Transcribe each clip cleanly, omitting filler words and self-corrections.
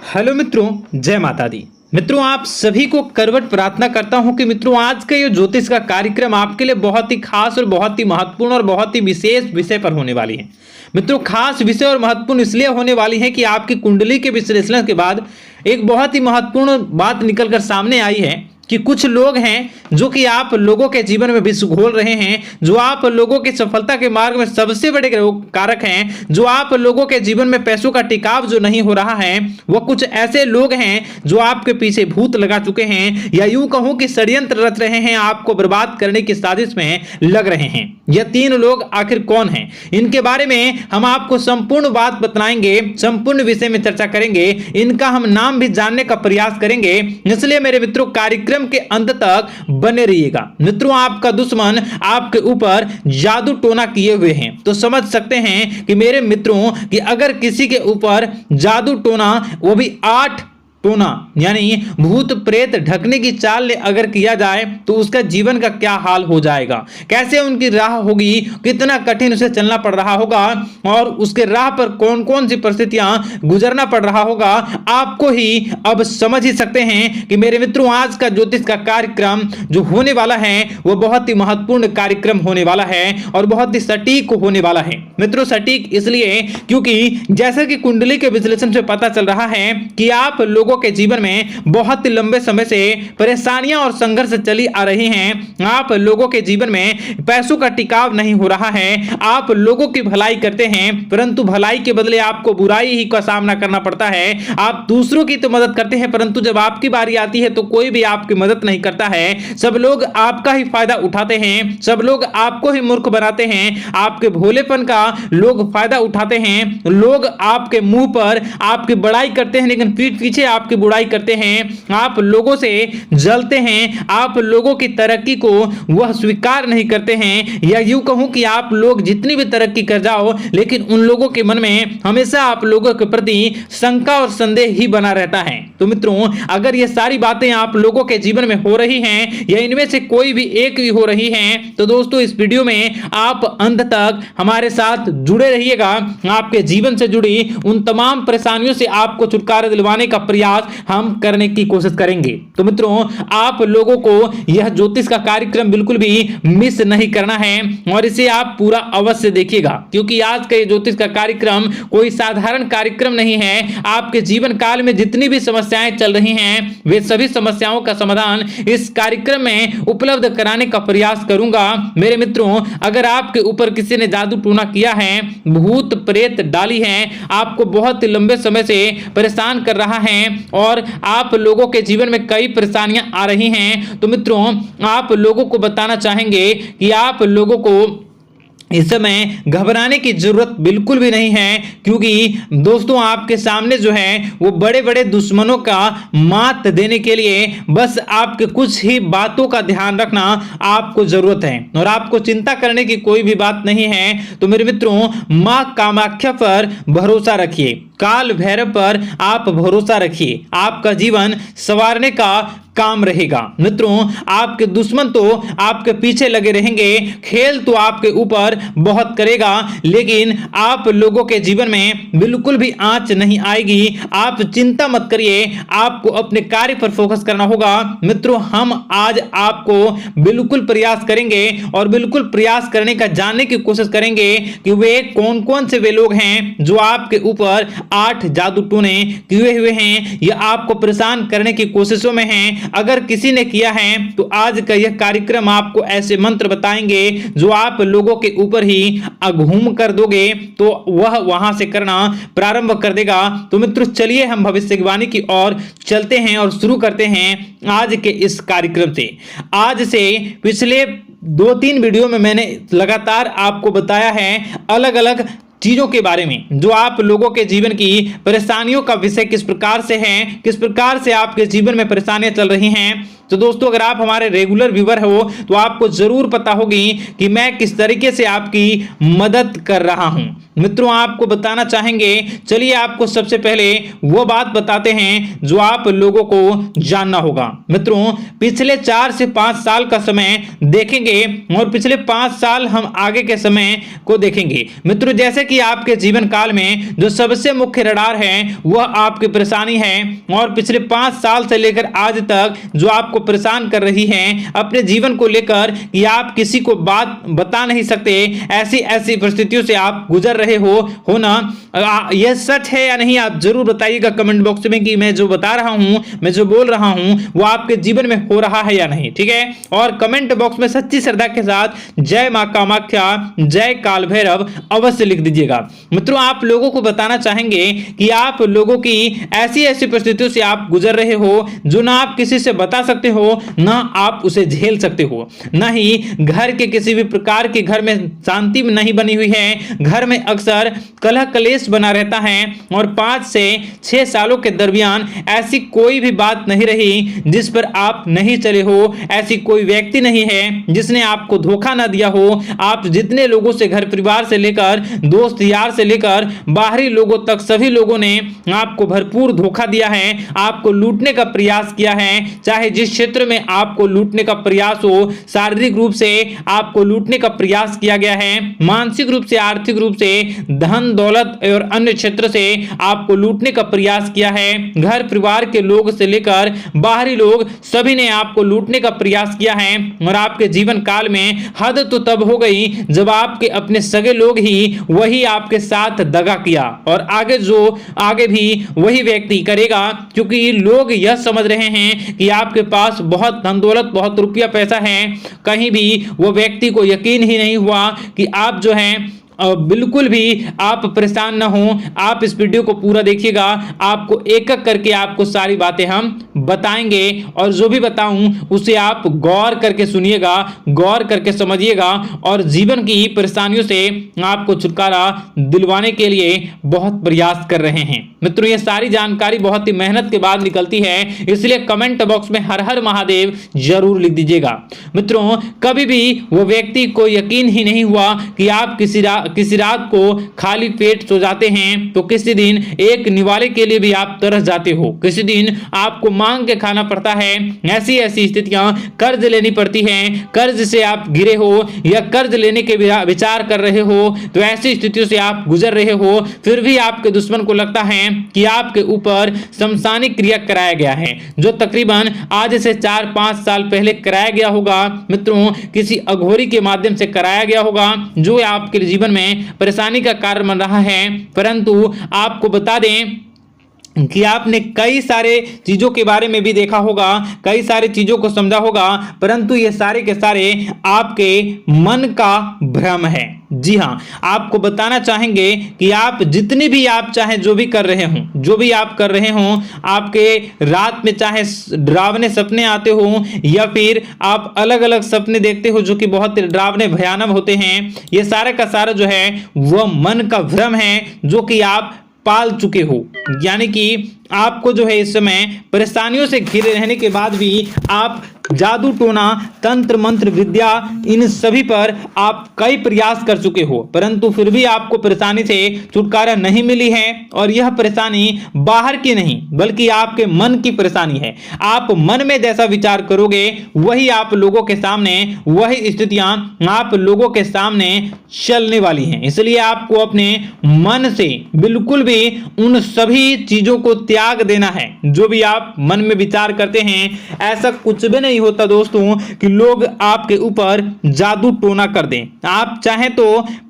Hello मित्रों, जय माता दी। मित्रों, आप सभी को करवट प्रार्थना करता हूं कि मित्रों आज का ये ज्योतिष का कार्यक्रम आपके लिए बहुत ही खास और बहुत ही महत्वपूर्ण और बहुत ही विशेष विषय पर होने वाली है। मित्रों, खास विषय और महत्वपूर्ण इसलिए होने वाली है कि आपकी कुंडली के विश्लेषण के बाद एक बहुत ही महत्वपूर्ण बात निकलकर सामने आई है कि कुछ लोग हैं जो कि आप लोगों के जीवन में विष घोल रहे हैं, जो आप लोगों की सफलता के मार्ग में सबसे बड़े कारक हैं, जो आप लोगों के जीवन में पैसों का टिकाव जो नहीं हो रहा है, वह कुछ ऐसे लोग हैं जो आपके पीछे भूत लगा चुके हैं या यूं कहूं कि षड्यंत्र रच रहे हैं, आपको बर्बाद करने की साजिश में लग रहे हैं। यह तीन लोग आखिर कौन हैं, इनके बारे में हम आपको संपूर्ण बात बताएंगे, संपूर्ण विषय में चर्चा करेंगे, इनका हम नाम भी जानने का प्रयास करेंगे। इसलिए मेरे मित्रों, कार्यक्रम के अंत तक बने रहिएगा। मित्रों, आपका दुश्मन आपके ऊपर जादू टोना किए हुए हैं, तो समझ सकते हैं कि मेरे मित्रों कि अगर किसी के ऊपर जादू टोना, वो भी 8 टोना यानी भूत प्रेत ढकने की चाल ले अगर किया जाए तो उसका जीवन का क्या हाल हो जाएगा, कैसे उनकी राह होगी, कितना कठिन उसे चलना पड़ रहा होगा और उसके राह पर कौन कौन सी परिस्थितियां गुजरना पड़ रहा होगा, आपको ही अब समझ ही सकते हैं कि मेरे मित्रों आज का ज्योतिष का कार्यक्रम जो होने वाला है वो बहुत ही महत्वपूर्ण कार्यक्रम होने वाला है और बहुत ही सटीक होने वाला है। मित्रों, सटीक इसलिए क्योंकि जैसे कि कुंडली के विश्लेषण से पता चल रहा है कि आप लोगों के जीवन में बहुत लंबे समय से परेशानियां और संघर्ष चली आ रही हैं। आप लोगों के जीवन में पैसों का टिकाव नहीं हो रहा है। आप लोगों की भलाई करते हैं परंतु भलाई के बदले आपको बुराई ही का सामना करना पड़ता है। आप दूसरों की तो मदद करते हैं परंतु जब आपकी बारी आती है तो कोई भी आपकी मदद नहीं करता है। सब लोग आपका ही फायदा उठाते हैं, सब लोग आपको ही मूर्ख बनाते हैं, आपके भोलेपन का लोग फायदा उठाते हैं। लोग आपके मुंह पर आपकी बड़ाई करते हैं लेकिन पीठ पीछे आपकी बुराई करते हैं। आप लोगों से जलते हैं, आप लोगों की तरक्की को वह स्वीकार नहीं करते हैं, या यूं कहूं कि आप लोग जितनी भी तरक्की कर जाओ लेकिन उन लोगों के मन में हमेशा आप लोगों के प्रति शंका और संदेह ही बना रहता है। तो मित्रों, अगर ये सारी बातें आप लोगों के जीवन में हो रही हैं या इनमें से कोई भी एक भी हो रही है तो दोस्तों इस वीडियो में आप अंत तक हमारे साथ जुड़े रहिएगा। आपके जीवन से जुड़ी उन तमाम परेशानियों से आपको छुटकारा दिलवाने का प्रयास हम करने की कोशिश करेंगे। तो मित्रों, आप लोगों को यह ज्योतिष का कार्यक्रम बिल्कुल भी मिस नहीं करना है और इसे आप पूरा अवश्य देखिएगा, क्योंकि आज का ये ज्योतिष का कार्यक्रम कोई साधारण कार्यक्रम नहीं है। आपके जीवन काल में जितनी भी समस्याएं चल रही हैं वे सभी समस्याओं का समाधान इस कार्यक्रम में उपलब्ध कराने का प्रयास करूंगा। मेरे मित्रों, अगर आपके ऊपर किसी ने जादू टोना किया है, भूत प्रेत डाली है, आपको बहुत लंबे समय से परेशान कर रहा है और आप लोगों के जीवन में कई परेशानियां आ रही हैं, तो मित्रों आप लोगों को बताना चाहेंगे कि आप लोगों को इस समय घबराने की जरूरत बिल्कुल भी नहीं है, क्योंकि दोस्तों आपके सामने जो है वो बड़े बड़े दुश्मनों का मात देने के लिए बस आपके कुछ ही बातों का ध्यान रखना आपको जरूरत है और आपको चिंता करने की कोई भी बात नहीं है। तो मेरे मित्रों, मां कामाख्या पर भरोसा रखिए, काल भैरव पर आप भरोसा रखिए, आपका जीवन संवारने का काम रहेगा। मित्रों, आपके दुश्मन तो आपके पीछे लगे रहेंगे, खेल तो आपके ऊपर बहुत करेगा लेकिन आप लोगों के जीवन में बिल्कुल भी आंच नहीं आएगी। आप चिंता मत करिए, आपको अपने कार्य पर फोकस करना होगा। मित्रों, हम आज आपको बिल्कुल प्रयास करेंगे और बिल्कुल प्रयास करने का जानने की कोशिश करेंगे कि वे कौन कौन से वे लोग हैं जो आपके ऊपर 8 जादू टोने किए हुए हैं या आपको परेशान करने की कोशिशों में हैं। अगर किसी ने किया है तो आज का यह कार्यक्रम आपको ऐसे मंत्र बताएंगे जो आप लोगों के ऊपर ही घूम कर दोगे तो वह वहां से करना प्रारंभ कर देगा। तो मित्रों, चलिए हम भविष्यवाणी की ओर चलते हैं और शुरू करते हैं आज के इस कार्यक्रम से। आज से पिछले 2-3 वीडियो में मैंने लगातार आपको बताया है अलग अलग चीजों के बारे में जो आप लोगों के जीवन की परेशानियों का विषय किस प्रकार से है, किस प्रकार से आपके जीवन में परेशानियां चल रही हैं, तो दोस्तों अगर आप हमारे रेगुलर व्यूअर हो तो आपको जरूर पता होगी कि मैं किस तरीके से आपकी मदद कर रहा हूं। मित्रों आपको बताना चाहेंगे, चलिए आपको सबसे पहले वो बात बताते हैं जो आप लोगों को जानना होगा। मित्रों पिछले 4 से 5 साल का समय देखेंगे और पिछले 5 साल हम आगे के समय को देखेंगे। मित्रों जैसे कि आपके जीवन काल में जो सबसे मुख्य रडार है वह आपकी परेशानी है, और पिछले 5 साल से लेकर आज तक जो आपको परेशान कर रही है अपने जीवन को लेकर कि आप किसी को बात बता नहीं सकते, ऐसी ऐसी परिस्थितियों से आप गुजर रहे हो ना, यह सच है या नहीं आप जरूर बताइएगा कमेंट बॉक्स में कि मैं जो बता रहा हूं, मैं जो बोल रहा हूं वो आपके जीवन में हो रहा है या नहीं। ठीक है, और कमेंट बॉक्स में सच्ची श्रद्धा के साथ जय मां कामाख्या, जय काल भैरव अवश्य लिख दीजिएगा। मित्रों आप लोगों को बताना चाहेंगे कि आप लोगों की ऐसी ऐसी परिस्थितियों से आप गुजर रहे हो जो ना आप किसी से बता सकते हो, ना आप उसे झेल सकते हो, ना ही घर के किसी भी प्रकार के घर में शांति नहीं बनी हुई है, घर में अक्सर कलह कलेश बना रहता है, और 5 से 6 सालों के दरमियान ऐसी कोई भी बात नहीं रही जिस पर आप नहीं चले हो, ऐसी कोई व्यक्ति नहीं है जिसने आपको धोखा ना दिया हो। आप जितने लोगों से घर परिवार से लेकर दोस्त यार से लेकर बाहरी लोगों तक सभी लोगों ने आपको भरपूर धोखा दिया है, आपको लूटने का प्रयास किया है, चाहे जिस क्षेत्र में आपको लूटने का प्रयास हो, शारीरिक रूप से आपको लूटने का प्रयास किया गया है, मानसिक रूप से आर्थिक रूप से धन दौलत और अन्य क्षेत्र से आपको लूटने का प्रयास किया है, घर परिवार के लोग से लेकर बाहरी लोग सभी ने आपको लूटने का प्रयास किया है। और आपके जीवन काल में हद तो तब हो गई जब आपके अपने सगे लोग ही वही आपके साथ दगा किया, और आगे भी वही व्यक्ति करेगा, क्योंकि लोग यह समझ रहे हैं कि आपके पास बहुत धन दौलत बहुत रुपया पैसा है। कहीं भी वो व्यक्ति को यकीन ही नहीं हुआ कि आप जो है बिल्कुल भी आप परेशान ना हो। आप इस वीडियो को पूरा देखिएगा, आपको एक एक करके आपको सारी बातें हम बताएंगे, और जो भी बताऊं उसे आप गौर करके सुनिएगा, गौर करके समझिएगा, और जीवन की परेशानियों से आपको छुटकारा दिलवाने के लिए बहुत प्रयास कर रहे हैं। मित्रों ये सारी जानकारी बहुत ही मेहनत के बाद निकलती है, इसलिए कमेंट बॉक्स में हर हर महादेव जरूर लिख दीजिएगा। मित्रों कभी भी वो व्यक्ति को यकीन ही नहीं हुआ कि आप किसी रात को खाली पेट सो जाते हैं, तो किसी दिन एक निवाले के लिए भी आप तरस जाते हो, किसी दिन आपको मांग के खाना पड़ता है, ऐसी ऐसी स्थितियां कर्ज लेनी पड़ती हैं, कर्ज से आप गिरे हो या कर्ज लेने के विचार कर रहे हो, तो ऐसी स्थितियों से आप गुजर रहे हो, फिर भी आपके दुश्मन को लगता है कि आपके ऊपर शमशानी क्रिया कराया गया है, जो तकरीबन आज से 4-5 साल पहले कराया गया होगा। मित्रों किसी अघोरी के माध्यम से कराया गया होगा, जो आपके जीवन में परेशानी का कारण बन रहा है। परंतु आपको बता दें कि आपने कई सारे चीजों के बारे में भी देखा होगा, कई सारी चीजों को समझा होगा, परंतु ये सारे के सारे आपके मन का भ्रम है। जी हाँ, आपको बताना चाहेंगे कि आप जितनी भी आप चाहे जो भी कर रहे हो, जो भी आप कर रहे हो, आपके रात में चाहे डरावने सपने आते हो या फिर आप अलग अलग सपने देखते हो जो कि बहुत डरावने भयानक होते हैं, ये सारा का सारा जो है वह मन का भ्रम है जो कि आप पाल चुके हो। यानी कि आपको जो है इस समय परेशानियों से घिरे रहने के बाद भी आप जादू टोना तंत्र मंत्र विद्या इन सभी पर आप कई प्रयास कर चुके हो, परंतु फिर भी आपको परेशानी से छुटकारा नहीं मिली है। और यह परेशानी बाहर की नहीं बल्कि आपके मन की परेशानी है। आप मन में जैसा विचार करोगे वही आप लोगों के सामने, वही स्थितियां आप लोगों के सामने चलने वाली हैं। इसलिए आपको अपने मन से बिल्कुल भी उन सभी चीजों को त्याग देना है जो भी आप मन में विचार करते हैं। ऐसा कुछ भी नहीं होता दोस्तों कि लोग आपके ऊपर जादू टोना कर दें। आप चाहें तो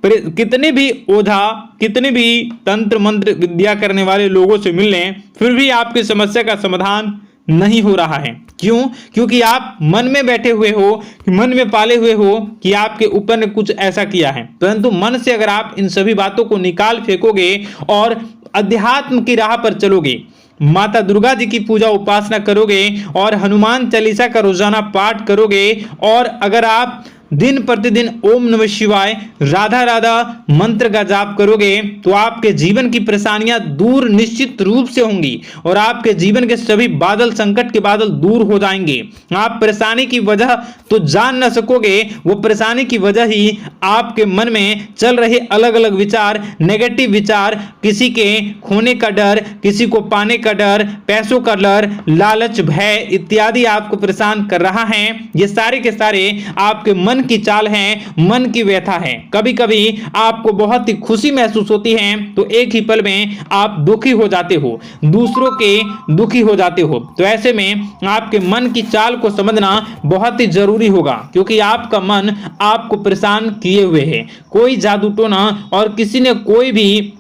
कितने भी ओझा, कितने भी तंत्र मंत्र विद्या करने वाले लोगों से मिल लें, फिर भी आपकी समस्या का समाधान नहीं हो रहा है। क्यों? क्योंकि आप मन में बैठे हुए हो, मन में पाले हुए हो कि आपके ऊपर ने कुछ ऐसा किया है। परंतु मन से अगर आप इन सभी बातों को निकाल फेंकोगे और अध्यात्म की राह पर चलोगे, माता दुर्गा जी की पूजा उपासना करोगे और हनुमान चालीसा का रोजाना पाठ करोगे, और अगर आप दिन प्रतिदिन ओम नमः शिवाय, राधा राधा मंत्र का जाप करोगे तो आपके जीवन की परेशानियां दूर निश्चित रूप से होंगी और आपके जीवन के सभी बादल, संकट के बादल दूर हो जाएंगे। आप परेशानी की वजह तो जान न सकोगे, वो परेशानी की वजह ही आपके मन में चल रहे अलग अलग विचार, नेगेटिव विचार, किसी के खोने का डर, किसी को पाने का डर, पैसों का डर, लालच, भय इत्यादि आपको परेशान कर रहा है। ये सारे के सारे आपके मन की चाल हैं, मन की व्यथा है। कभी कभी आपको बहुत ही खुशी महसूस होती है तो एक ही पल में आप दुखी हो जाते हो, दूसरों के दुखी हो जाते हो। तो ऐसे में आपके मन की चाल को समझना बहुत ही जरूरी होगा, क्योंकि आपका मन आपको परेशान किए हुए है। कोई जादू टोना और किसी ने कोई भी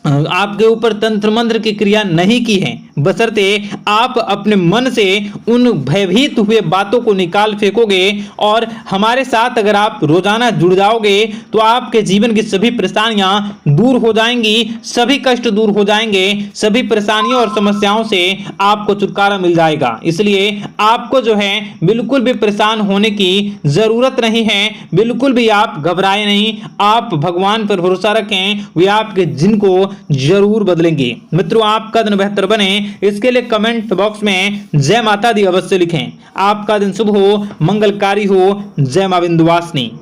आपके ऊपर तंत्र मंत्र की क्रिया नहीं की है, बशर्ते आप अपने मन से उन भयभीत हुए बातों को निकाल फेंकोगे और हमारे साथ अगर आप रोजाना जुड़ जाओगे तो आपके जीवन की सभी परेशानियां दूर हो जाएंगी, सभी कष्ट दूर हो जाएंगे, सभी परेशानियों और समस्याओं से आपको छुटकारा मिल जाएगा। इसलिए आपको जो है बिल्कुल भी परेशान होने की जरूरत नहीं है, बिल्कुल भी आप घबराए नहीं। आप भगवान पर भरोसा रखें, वे आपके जिन को जरूर बदलेंगे। मित्रों, आपका दिन बेहतर बने इसके लिए कमेंट बॉक्स में जय माता दी अवश्य लिखें। आपका दिन शुभ हो, मंगलकारी हो। जय मां विंध्यवासिनी।